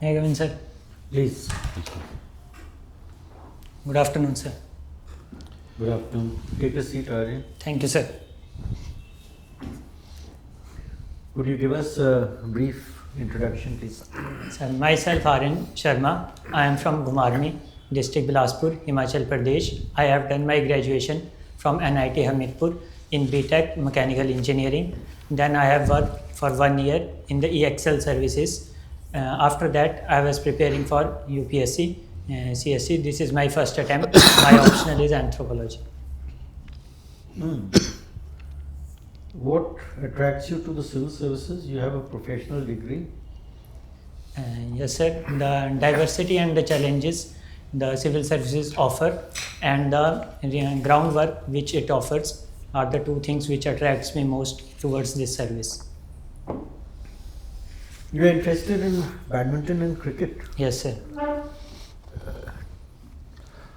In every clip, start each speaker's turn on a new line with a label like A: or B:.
A: May I come in, sir?
B: Please.
A: Good afternoon, sir.
B: Good afternoon. Take a seat, Aryan.
A: Thank you, sir.
B: Could you give us a brief introduction, please?
A: Sir, myself ARYAN SHARMA. I am from Gumarni, district Bilaspur, Himachal Pradesh. I have done my graduation from NIT Hamirpur in BTech Mechanical Engineering. Then I have worked for 1 year in the EXL services. After that, I was preparing for UPSC CSE. This is my first attempt. My optional is anthropology.
B: What attracts you to the civil services? You have a professional degree.
A: Yes, sir. The diversity and the challenges the civil services offer and the groundwork which it offers are the two things which attracts me most towards this service.
B: You are interested in badminton and cricket.
A: Yes, sir.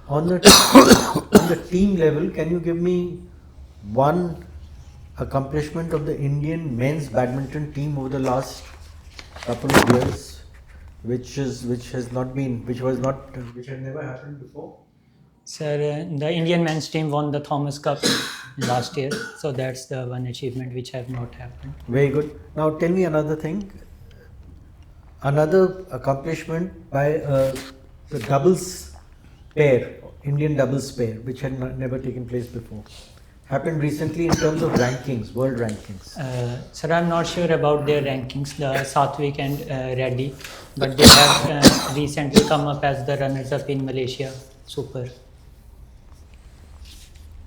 B: On the team level, can you give me one accomplishment of the Indian men's badminton team over the last couple of years, which has never happened before?
A: Sir, the Indian men's team won the Thomas Cup last year, so that's the one achievement which have not happened.
B: Very good. Now tell me another thing. Another accomplishment by the doubles pair, Indian doubles pair, which had never taken place before, happened recently in terms of rankings, world rankings.
A: Sir, I'm not sure about their rankings, the Satvik and Reddy, but they have recently come up as the runners-up in Malaysia Super.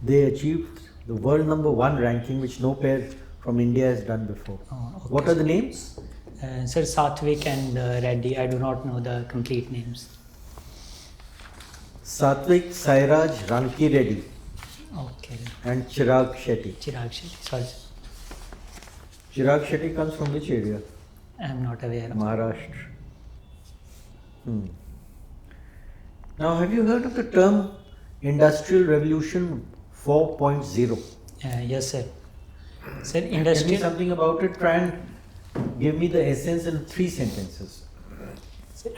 B: They achieved the world #1 ranking, which no pair from India has done before.
A: Oh, okay.
B: What are the names?
A: Sir, Satvik and Reddy, I do not know the complete names.
B: Satvik Sairaj Ranki Reddy
A: Okay.
B: and Chirag Shetty.
A: Chirag Shetty, sorry.
B: Chirag Shetty comes from which area?
A: I am not aware of
B: Maharashtra. Now, have you heard of the term Industrial Revolution 4.0?
A: Yes, sir. Sir,
B: Tell me
A: industrial,
B: something about it. Try and give me the essence in 3 sentences.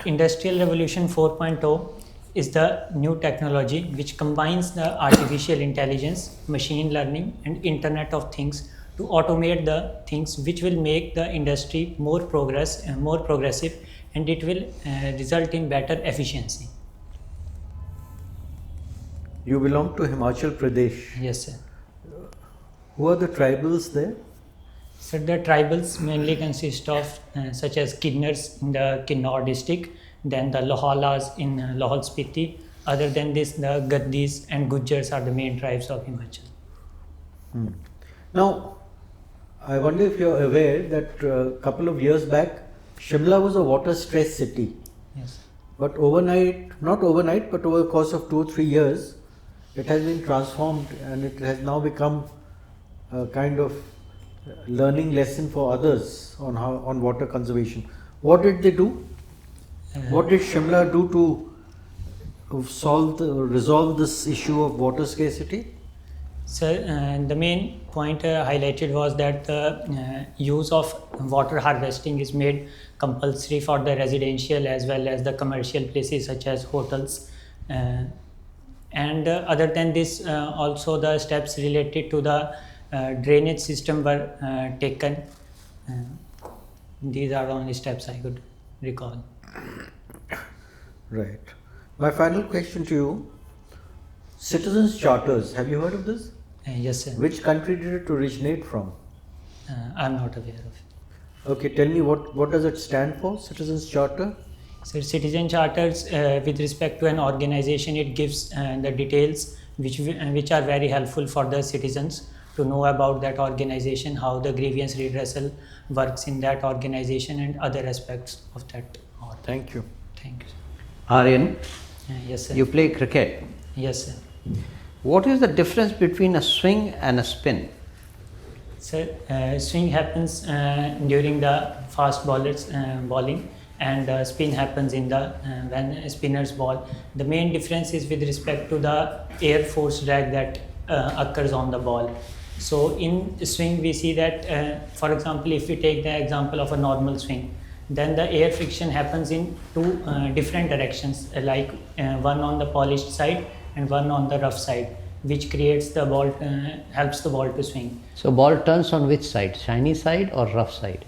A: Industrial Revolution 4.0 is the new technology which combines the artificial intelligence, machine learning and Internet of Things to automate the things which will make the industry more progressive, and it will result in better efficiency.
B: You belong to Himachal Pradesh.
A: Yes, sir.
B: Who are the tribals there?
A: So the tribals mainly consist of such as Kinnars in the Kinnaur district, then the Lohalas in Lahol Spiti. Other than this, the Gaddis and Gujjars are the main tribes of Himachal.
B: Now, I wonder if you're aware that a couple of years back, Shimla was a water-stressed city.
A: Yes.
B: But not overnight, but over the course of 2 or 3 years, it has been transformed and it has now become a kind of learning lesson for others on water conservation. What did they do? What did Shimla do to resolve this issue of water scarcity?
A: So the main point highlighted was that the use of water harvesting is made compulsory for the residential as well as the commercial places such as hotels. And other than this, also the steps related to the drainage system were taken. These are the only steps I could recall.
B: Right. My final question to you, citizens' charters, have you heard of this?
A: Yes, sir.
B: Which country did it originate from?
A: I'm not aware of it.
B: Okay, tell me what does it stand for, Citizens' Charter?
A: So citizen charters, with respect to an organization, it gives the details which are very helpful for the citizens to know about that organization, how the grievance redressal works in that organization and other aspects of that.
B: Thank you.
A: Thank you.
C: Aryan,
A: Yes, sir.
C: you play cricket.
A: Yes, sir.
C: What is the difference between a swing and a spin?
A: Sir, swing happens during the fast bowlers bowling, and spin happens in the when spinners ball. The main difference is with respect to the air force drag that occurs on the ball. So in swing we see that, for example, if we take the example of a normal swing, then the air friction happens in two different directions, like one on the polished side and one on the rough side, which creates the ball, helps the ball to swing.
C: So ball turns on which side, shiny side or rough side?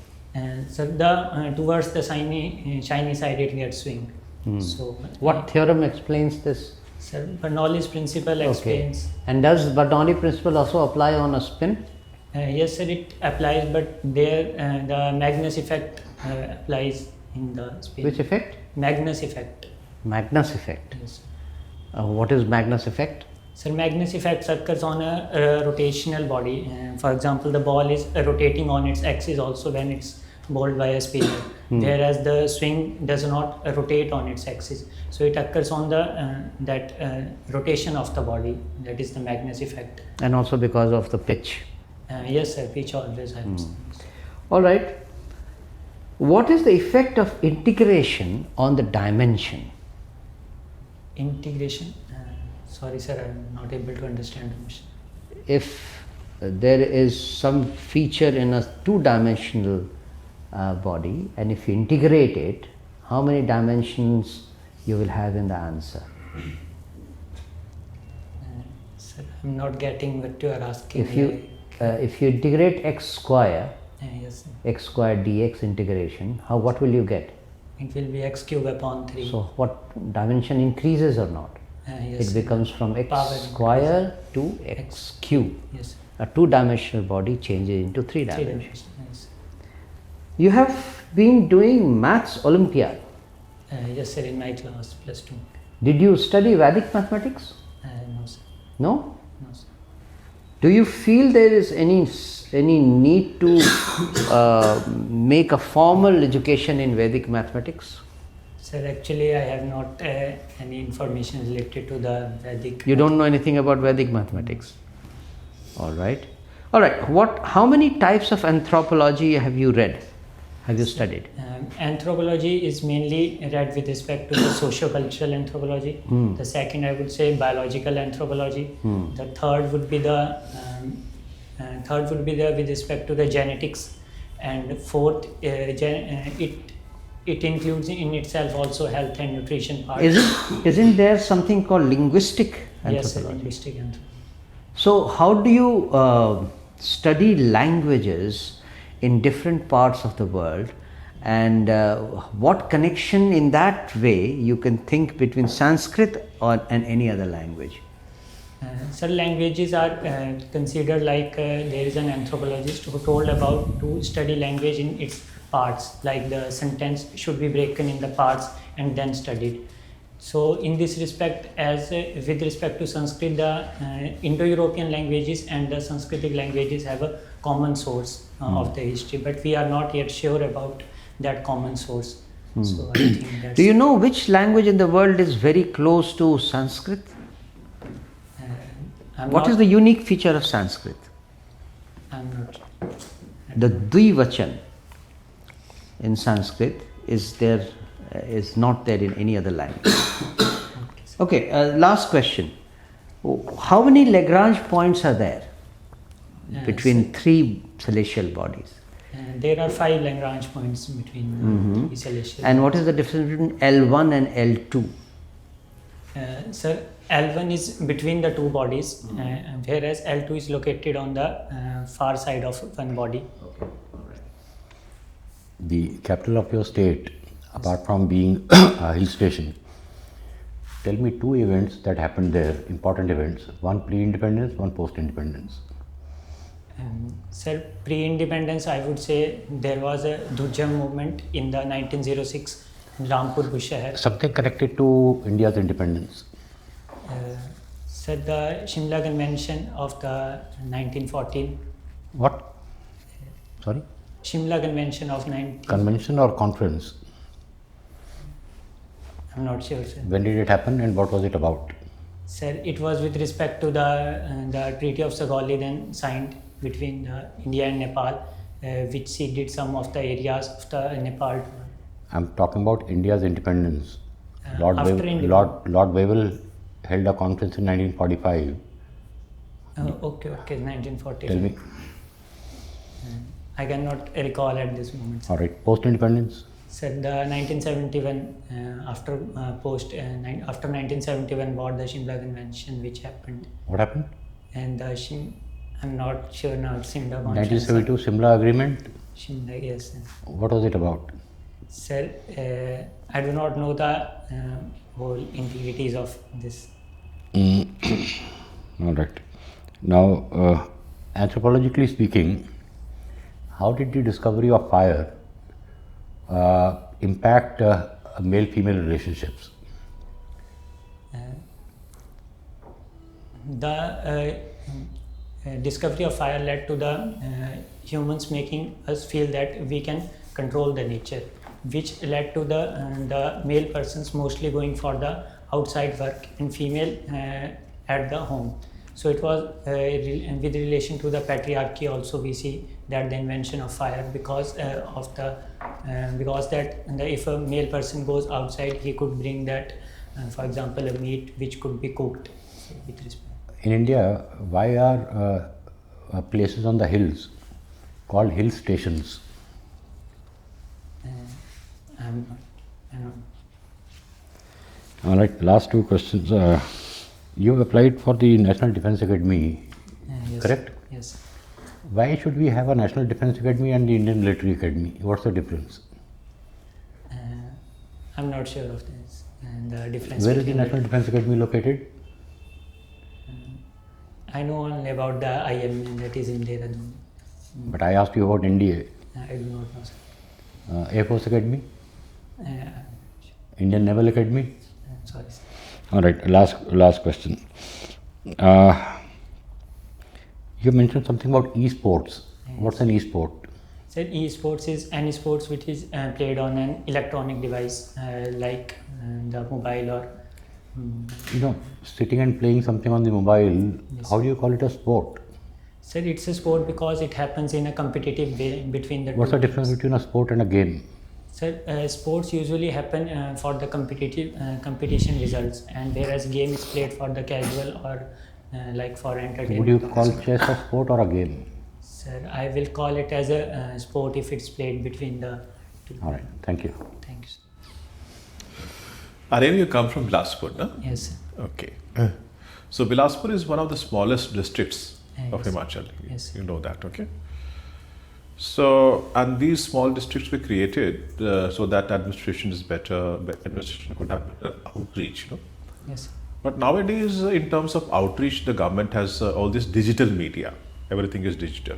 A: So the towards the shiny side it gets swing. So
C: What theorem explains this?
A: Sir, Bernoulli's principle explains.
C: And does Bernoulli principle also apply on a spin?
A: Yes, sir, it applies, but there the Magnus effect applies in the spin.
C: Which effect?
A: Magnus effect.
C: Magnus effect.
A: Yes.
C: What is Magnus effect?
A: So Magnus effect occurs on a rotational body. For example, the ball is rotating on its axis also when it's bowled by a spinner, whereas the swing does not rotate on its axis. So it occurs on the rotation of the body. That is the Magnus effect.
C: And also because of the pitch.
A: Yes, sir. Pitch always helps.
C: All right. What is the effect of integration on the dimension?
A: Integration. Sorry, sir. I'm not able to understand the question.
C: If there is some feature in a two-dimensional body, and if you integrate it, how many dimensions you will have in the answer?
A: Sir, I'm not getting what you are asking.
C: If you integrate x square,
A: yes, sir.
C: x square dx integration, what will you get?
A: It will be x cube upon 3.
C: So what dimension increases or not?
A: Yes,
C: It
A: sir.
C: becomes from x
A: Power
C: square to x cube.
A: Yes, sir.
C: A two-dimensional body changes into three
A: 3
C: dimensions.
A: dimensions. Yes.
C: You have been doing maths Olympiad.
A: Yes, sir. In my class, +2.
C: Did you study Vedic mathematics?
A: No, sir.
C: No?
A: No, sir.
C: Do you feel there is any need to make a formal education in Vedic mathematics?
A: Sir, actually, I have not any information related to the Vedic.
C: You don't know anything about Vedic mathematics. All right. All right. How many types of anthropology have you read? Have you studied?
A: Anthropology is mainly read with respect to the socio-cultural anthropology. The second, I would say, biological anthropology. The third would be the with respect to the genetics, and fourth, it includes in itself also health and nutrition part.
C: Isn't there something called linguistic anthropology?
A: Yes, sir, linguistic anthropology.
C: So how do you study languages in different parts of the world, and what connection in that way you can think between Sanskrit and any other language?
A: Sir, languages are considered like there is an anthropologist who told about to study language in its parts, like the sentence should be broken in the parts and then studied. So in this respect, as with respect to Sanskrit, the Indo-European languages and the Sanskritic languages have a common source of the history, but we are not yet sure about that common source. So I think that's.
C: Do you know which language in the world is very close to Sanskrit? What is the unique feature of Sanskrit?
A: I'm not.
C: The Dvivachan in Sanskrit is not there in any other language. Okay, last question. How many Lagrange points are there between three celestial bodies?
A: There are 5 Lagrange points between celestial.
C: And what is the difference between L1 and L2?
A: Sir, L1 is between the two bodies, whereas L2 is located on the far side of one body.
D: The capital of your state, apart from being a hill station, tell me 2 events that happened there, important events, one pre-independence, one post-independence.
A: Sir, pre-independence, I would say there was a Dhujam movement in the 1906 in Rampur Bushahar.
D: Something connected to India's independence.
A: Sir, the Shimla Convention of the 1914.
D: What? Sorry?
A: Shimla Convention of 19.
D: Convention or conference?
A: I'm not sure, sir.
D: When did it happen and what was it about?
A: Sir, it was with respect to the Treaty of Sugauli then signed between India and Nepal, which ceded some of the areas of the Nepal.
D: I'm talking about India's independence.
A: Lord
D: Wavell held a conference in 1945.
A: Okay, 1940.
D: Tell me.
A: I cannot recall at this moment.
D: All right, post-independence?
A: Sir, the 1971 after 1971 what the Shimla Convention which happened,
D: What happened?
A: and the I'm not sure now Shimla Convention.
D: 1972 Simla Agreement.
A: Shimla, yes. Sir.
D: What was it about?
A: Sir, I do not know the whole integrities of this.
D: All right. Now, anthropologically speaking, how did the discovery of fire impact male-female relationships?
A: The discovery of fire led to the humans making us feel that we can control the nature, which led to the male persons mostly going for the outside work and female at the home. So it was with relation to the patriarchy also we see that the invention of fire because that if a male person goes outside he could bring that for example a meat which could be cooked. So with respect.
D: In India, why are places on the hills called hill stations?
A: I don't know.
D: All right, last two questions. You applied for the National Defence Academy,
A: Yes.
D: correct?
A: Yes.
D: Why should we have a National Defence Academy and the Indian Military Academy? What's the difference?
A: I'm not sure of this and the difference.
D: Where is the
A: between
D: National Defence Academy located?
A: I know only about the IM that is in Dehradun.
D: But I asked you about NDA.
A: I do not know. Sir.
D: Air Force Academy,
A: Uh,
D: Indian Naval Academy.
A: sorry. Sir.
D: All right, last question. You mentioned something about esports. What's an esport?
A: So esports is any sports which is played on an electronic device like the mobile or.
D: You know, sitting and playing something on the mobile,
A: Yes.
D: how do you call it a sport?
A: Sir, it's a sport because it happens in a competitive way between the
D: What's
A: two
D: the difference
A: teams.
D: between a sport and a game?
A: Sir, sports usually happen for the competitive competition results, and whereas game is played for the casual or like for entertainment.
D: Would you call chess a sport or a game?
A: Sir, I will call it as a sport if it's played between the two.
D: All right, thank you.
A: Thanks.
E: Aryan, you come from Bilaspur, no?
A: Yes, sir.
E: Okay. So Bilaspur is one of the smallest districts of
A: Yes.
E: Himachal.
A: Yes.
E: You know that, okay? So, and these small districts were created so that administration is better, administration could have better outreach, you know?
A: Yes, sir.
E: But nowadays, in terms of outreach, the government has all this digital media. Everything is digital.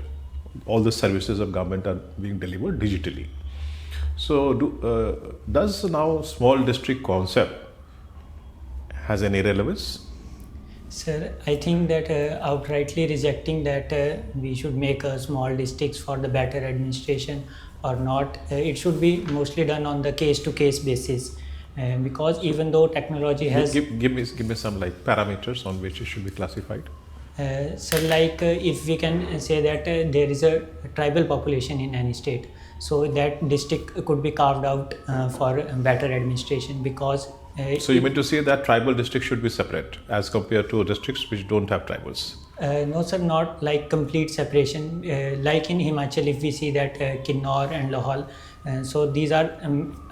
E: All the services of government are being delivered digitally. So, does now small district concept has any relevance?
A: Sir, I think that outrightly rejecting that we should make small districts for the better administration or not, it should be mostly done on the case-to-case basis. Because even though technology has
E: Give me some like parameters on which it should be classified.
A: so like if we can say that there is a tribal population in any state, so that district could be carved out for better administration because
E: So you mean to say that tribal districts should be separate as compared to districts which don't have tribals?
A: no sir, not like complete separation. Like in Himachal, if we see that Kinnaur and Lahaul, so these are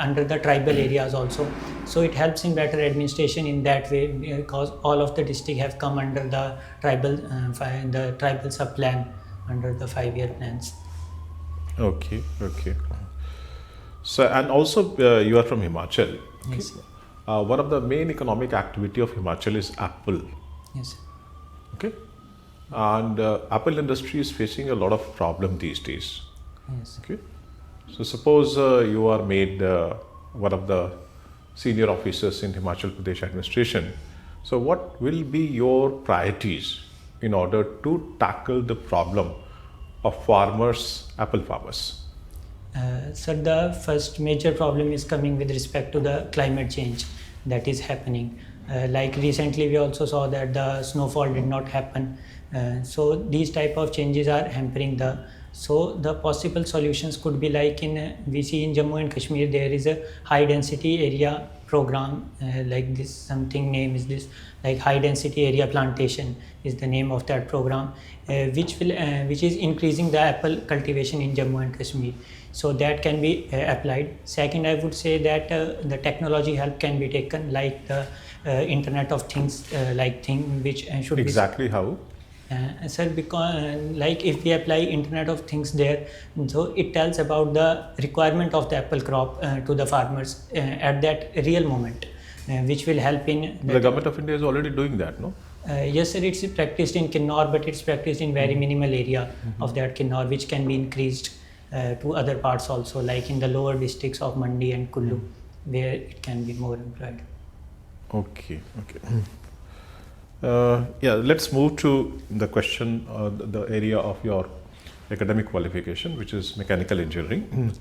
A: under the tribal areas also. So it helps in better administration in that way because all of the district have come under the tribal sub-plan under the 5-year plans.
E: Okay, okay. So and also you are from Himachal. Okay?
A: Yes, sir.
E: One of the main economic activity of Himachal is apple.
A: Yes, sir.
E: Okay, and apple industry is facing a lot of problem these days.
A: Yes.
E: Okay, so suppose you are made one of the senior officers in Himachal Pradesh administration. So what will be your priorities in order to tackle the problem of farmers, apple farmers?
A: Sir, the first major problem is coming with respect to the climate change that is happening. Like recently we also saw that the snowfall did not happen. So these type of changes are hampering the So the possible solutions could be like we see in Jammu and Kashmir there is a high density area program like this, something name is this, like high density area plantation is the name of that program, which is increasing the apple cultivation in Jammu and Kashmir. So that can be applied. Second, I would say that the technology help can be taken, like the Internet of Things, which should
E: Exactly how?
A: Sir, because like if we apply Internet of Things there, so it tells about the requirement of the apple crop to the farmers at that real moment, which will help in
E: The government of India is already doing that, no?
A: yes sir, it's practiced in Kinnaur, but it's practiced in very minimal area of that Kinnaur, which can be increased to other parts also, like in the lower districts of Mandi and Kullu, where it can be more employed.
E: Okay. Yeah, let's move to the question, the area of your academic qualification, which is mechanical engineering.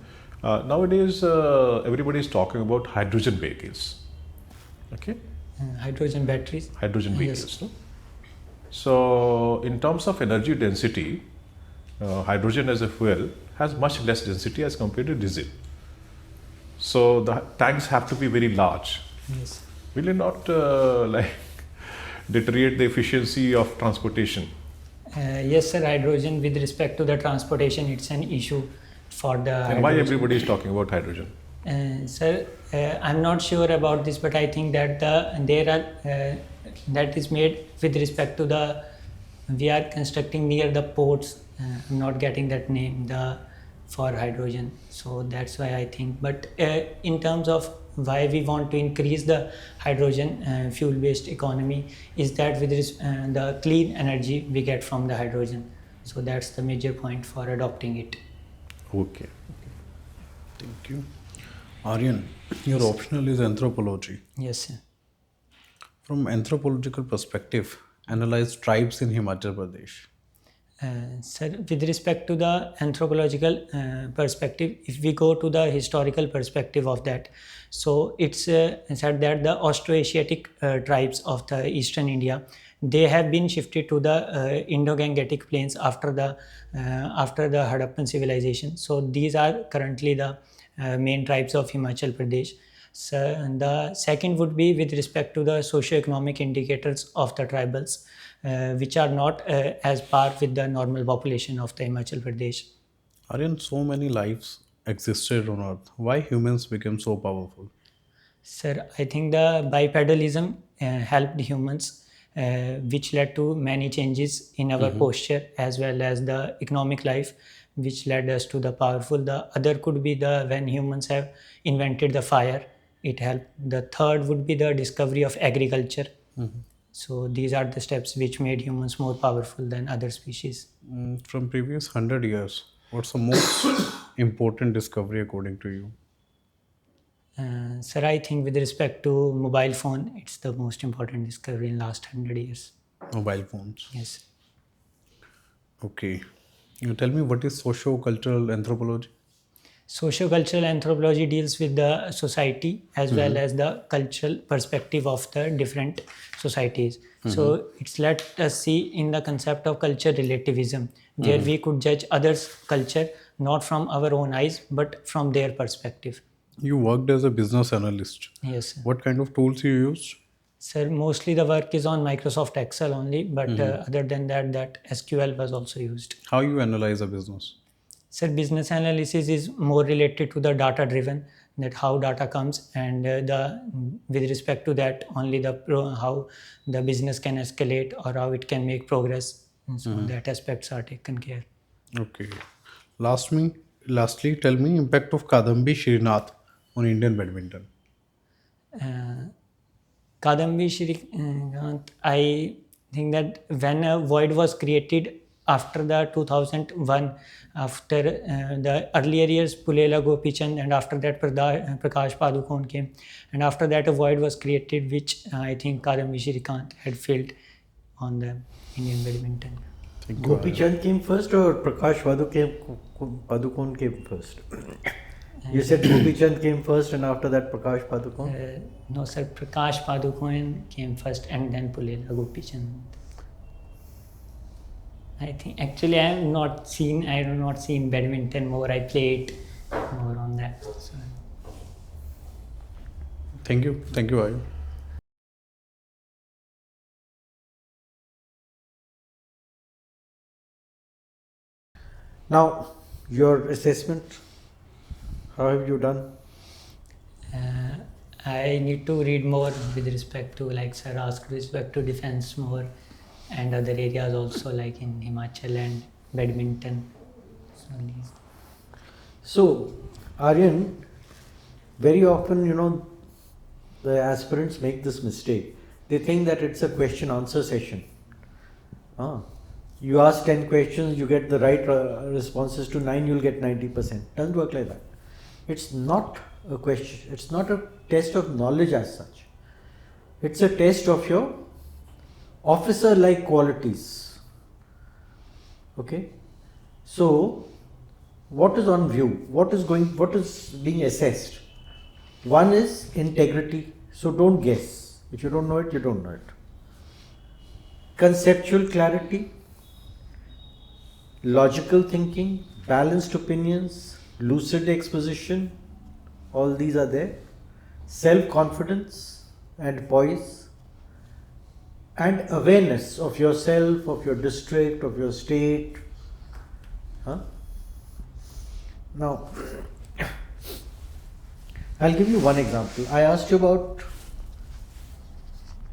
E: Nowadays, everybody is talking about hydrogen vehicles. Okay?
A: Hydrogen batteries.
E: Hydrogen vehicles.
A: Yes.
E: No? So, in terms of energy density, hydrogen as a fuel has much less density as compared to diesel. So, the tanks have to be very large.
A: Yes.
E: Will it not deteriorate the efficiency of transportation?
A: Yes sir, hydrogen with respect to the transportation, it's an issue for the
E: And why everybody is talking about hydrogen?
A: Sir, I'm not sure about this, but I think that that is made with respect to we are constructing near the ports. I'm not getting that name for hydrogen, so that's why I think. But in terms of why we want to increase the hydrogen fuel-based economy, is that with the clean energy we get from the hydrogen. So that's the major point for adopting it.
E: Okay.
F: Thank you. Aryan, your optional is anthropology.
A: Yes, sir.
F: From anthropological perspective, analyze tribes in Himachal Pradesh.
A: Sir, with respect to the anthropological perspective, if we go to the historical perspective of that, so it's said that the Austroasiatic tribes of the eastern India, they have been shifted to the Indo-Gangetic plains after the Harappan civilization. So these are currently the main tribes of Himachal Pradesh. So, and the second would be with respect to the socio-economic indicators of the tribals, which are not as par with the normal population of the Himachal Pradesh.
F: Aryan, so many lives existed on earth. Why humans became so powerful?
A: Sir, I think the bipedalism helped humans, which led to many changes in our posture as well as the economic life, which led us to the powerful. The other could be when humans have invented the fire, it helped. The third would be the discovery of agriculture. So these are the steps which made humans more powerful than other species.
F: From previous 100 years, what's the most important discovery according to you?
A: Sir, I think with respect to mobile phone, it's the most important discovery in last 100 years.
F: Mobile phones.
A: Yes.
F: Okay. You tell me, what is socio-cultural anthropology?
A: Socio-cultural anthropology deals with the society as well as the cultural perspective of the different societies. So it's let us see in the concept of culture relativism, where we could judge others' culture not from our own eyes but from their perspective.
F: You worked as a business analyst.
A: Yes, sir.
F: What kind of tools you used?
A: Sir, mostly the work is on Microsoft Excel only, but other than that SQL was also used.
F: How you analyze a business?
A: Sir, business analysis is more related to the data driven, that how data comes, and with respect to that only how the business can escalate or how it can make progress. And so that aspects are taken care.
F: Okay. Lastly, tell me impact of Kadambi Srinath on Indian badminton.
A: Kadambi Shrikant, I think that when a void was created after the 2001, after the earlier years Pulela Gopichand, and after that Prakash Padukone came, and after that a void was created which I think Kadambi Shrikant had filled on the Indian badminton.
F: Thank you.
B: Gopi Chand came first or Prakash Padukone came first? You said Gopi Chand came first and after that Prakash Padukone?
A: No sir, Prakash Padukone came first and then Pulela Gopichand. I think actually I have not seen badminton more. I played more on that. So.
F: Thank you, Aryan.
B: Now, your assessment, how have you done?
A: I need to read more with respect to, like sir asked, with respect to defense more and other areas also, like in Himachal and badminton.
B: So, Aryan, very often, the aspirants make this mistake. They think that it's a question answer session. You ask 10 questions, you get the right responses to 9, you'll get 90%. Doesn't work like that. It's not a question, it's not a test of knowledge as such. It's a test of your officer-like qualities. Okay? So, what is on view? What is being assessed? One is integrity. So don't guess. If you don't know it, you don't know it. Conceptual clarity, logical thinking, balanced opinions, lucid exposition, all these are there. Self-confidence and poise, and awareness of yourself, of your district, of your state. Now, I'll give you one example. I asked you about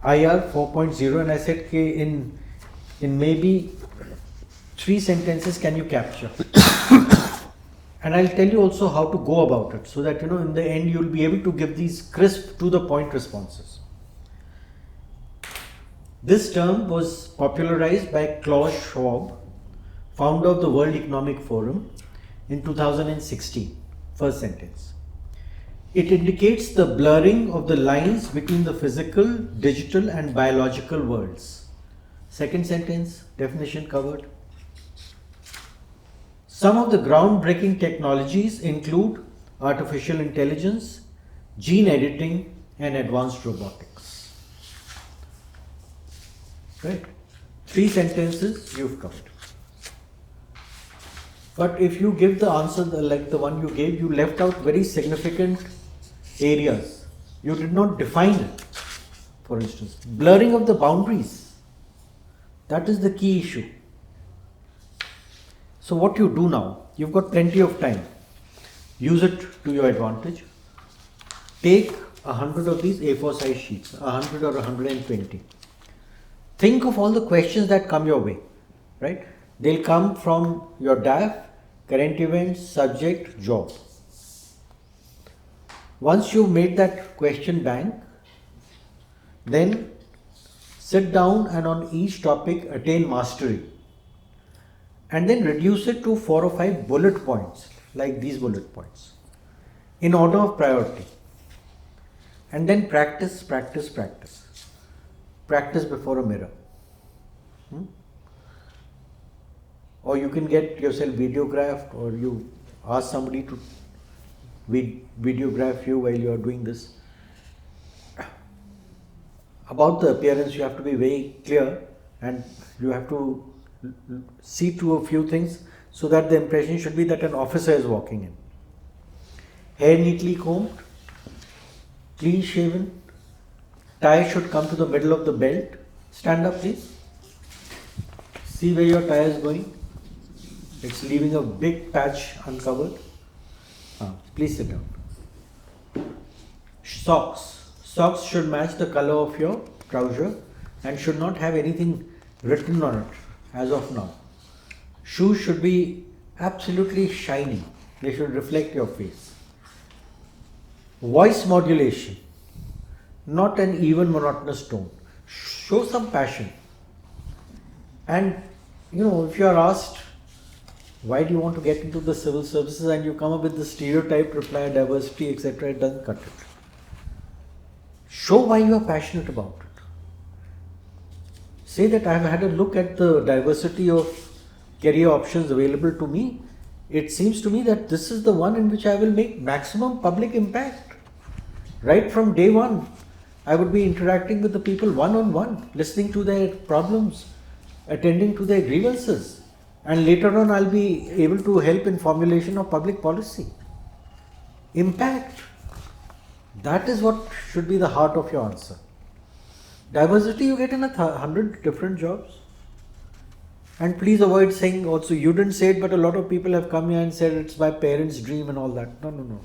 B: IR 4.0 and I said, in maybe 3 sentences can you capture? And I'll tell you also how to go about it, so that in the end you'll be able to give these crisp, to the point responses. This term was popularized by Klaus Schwab, founder of the World Economic Forum, in 2016. First sentence. It indicates the blurring of the lines between the physical, digital and biological worlds. Second sentence, definition covered. Some of the groundbreaking technologies include artificial intelligence, gene editing and advanced robotics. Right? 3 sentences you've covered. But if you give the answer like the one you gave, you left out very significant areas. You did not define it. For instance, blurring of the boundaries. That is the key issue. So what you do now, you've got plenty of time. Use it to your advantage. Take 100 of these A4 size sheets, 100 or 120. Think of all the questions that come your way, right? They'll come from your DAF, current events, subject, job. Once you've made that question bank, then sit down and on each topic attain mastery. And then reduce it to 4 or 5 bullet points, like these bullet points, in order of priority. And then practice, practice, practice. Practice before a mirror. Or you can get yourself videographed, or you ask somebody to videograph you while you are doing this. About the appearance, you have to be very clear, and you have to see to a few things so that the impression should be that an officer is walking in. Hair neatly combed, clean shaven, tie should come to the middle of the belt. Stand up please. See where your tie is going. It's leaving a big patch uncovered. Please sit down. Socks. Socks should match the color of your trouser and should not have anything written on it as of now. Shoes should be absolutely shiny. They should reflect your face. Voice modulation. Not an even monotonous tone. Show some passion. And if you are asked, why do you want to get into the civil services, and you come up with the stereotype reply, diversity, etc., it doesn't cut it. Show why you are passionate about it. Say that I have had a look at the diversity of career options available to me. It seems to me that this is the one in which I will make maximum public impact. Right from day one, I would be interacting with the people one-on-one, listening to their problems, attending to their grievances, and later on I'll be able to help in formulation of public policy. Impact. That is what should be the heart of your answer. Diversity you get in 100 different jobs. And please avoid saying also, you didn't say it, but a lot of people have come here and said it's my parents' dream and all that. No.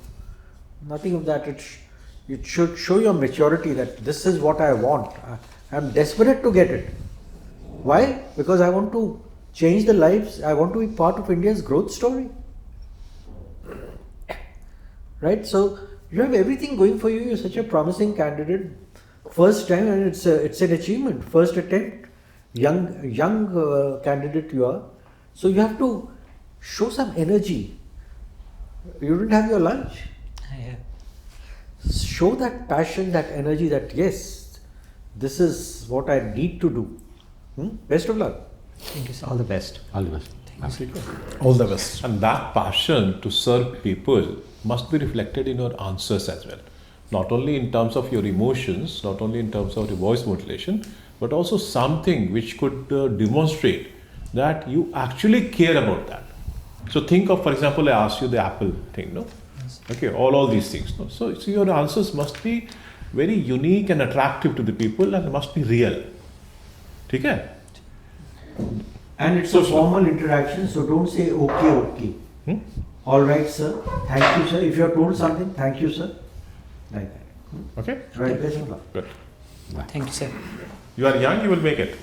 B: Nothing of that. It should show your maturity that this is what I want. I'm desperate to get it. Why? Because I want to change the lives. I want to be part of India's growth story. Right? So you have everything going for you. You're such a promising candidate. First time, and it's an achievement. First attempt. Young candidate you are. So you have to show some energy. You didn't have your lunch. Show that passion, that energy, that yes, this is what I need to do. Best of luck.
A: Thank you, sir.
C: All the best.
D: All the best.
E: All the best. And that passion to serve people must be reflected in your answers as well. Not only in terms of your emotions, not only in terms of your voice modulation, but also something which could demonstrate that you actually care about that. So think of, for example, I asked you the Apple thing, no? Yes. Okay, all these things, no? So your answers must be very unique and attractive to the people and must be real. Okay?
B: And it's a formal interaction, so don't say okay. All right, sir. Thank you, sir. If you have told something, thank you, sir. Like that.
E: Okay?
B: Right, best of luck.
E: Good.
A: Thank you, sir.
E: You are young, you will make it.